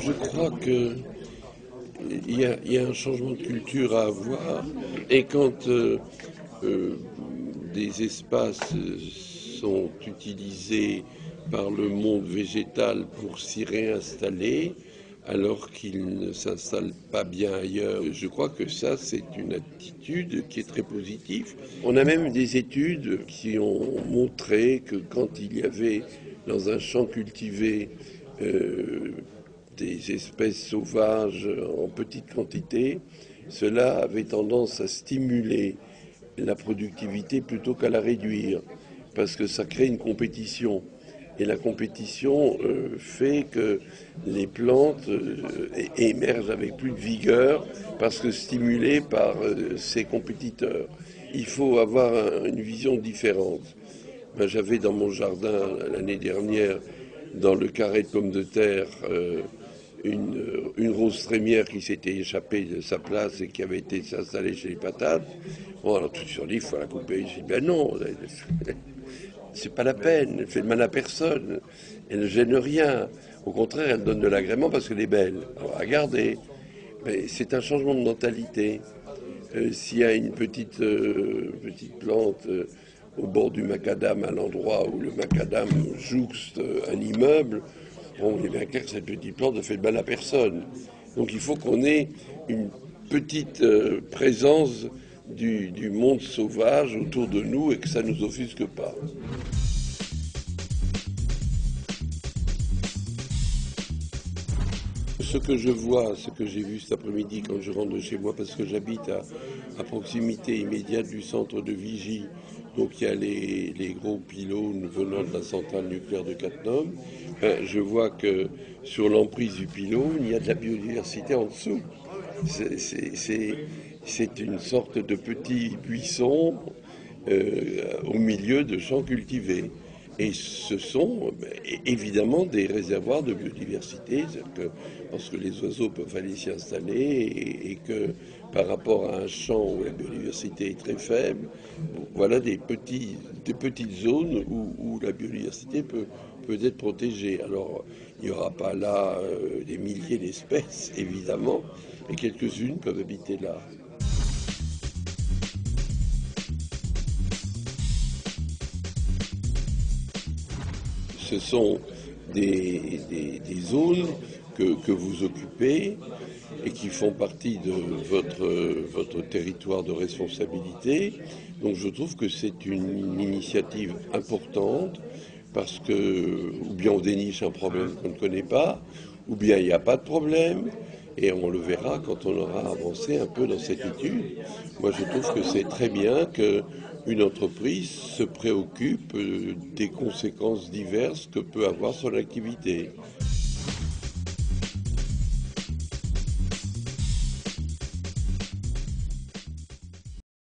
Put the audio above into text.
Je crois que il y a un changement de culture à avoir et quand des espaces sont utilisés par le monde végétal pour s'y réinstaller, alors qu'ils ne s'installent pas bien ailleurs. Je crois que ça, c'est une attitude qui est très positive. On a même des études qui ont montré que quand il y avait dans un champ cultivé des espèces sauvages en petite quantité, cela avait tendance à stimuler la productivité plutôt qu'à la réduire, parce que ça crée une compétition. Et la compétition fait que les plantes émergent avec plus de vigueur parce que stimulées par ses compétiteurs. Il faut avoir une vision différente. Ben, j'avais dans mon jardin l'année dernière, dans le carré de pommes de terre, une rose trémière qui s'était échappée de sa place et qui avait été s'installer chez les patates. Bon, alors tout de suite, il faut la couper. J'ai dit, ben non, c'est pas la peine, elle fait de mal à personne, elle ne gêne rien. Au contraire, elle donne de l'agrément parce qu'elle est belle. Alors, à garder. Mais c'est un changement de mentalité. S'il y a une petite plante au bord du macadam, à l'endroit où le macadam jouxte un immeuble, bon, il est bien clair que cette petite plante ne fait de mal à personne. Donc il faut qu'on ait une petite présence du monde sauvage autour de nous et que ça ne nous offusque pas. Ce que je vois, ce que j'ai vu cet après-midi quand je rentre de chez moi, parce que j'habite à proximité immédiate du centre de Vigie, donc il y a les gros pylônes venant de la centrale nucléaire de Cattenom, je vois que sur l'emprise du pylône, il y a de la biodiversité en dessous. C'est une sorte de petit buisson au milieu de champs cultivés. Et ce sont évidemment des réservoirs de biodiversité, parce que les oiseaux peuvent aller s'y installer et que par rapport à un champ où la biodiversité est très faible, voilà des petites zones où la biodiversité peut être protégée. Alors il n'y aura pas là des milliers d'espèces, évidemment, mais quelques-unes peuvent habiter là. Ce sont des zones que vous occupez et qui font partie de votre territoire de responsabilité. Donc je trouve que c'est une initiative importante parce que ou bien on déniche un problème qu'on ne connaît pas, ou bien il n'y a pas de problème. Et on le verra quand on aura avancé un peu dans cette étude. Moi, je trouve que c'est très bien qu'une entreprise se préoccupe des conséquences diverses que peut avoir son activité.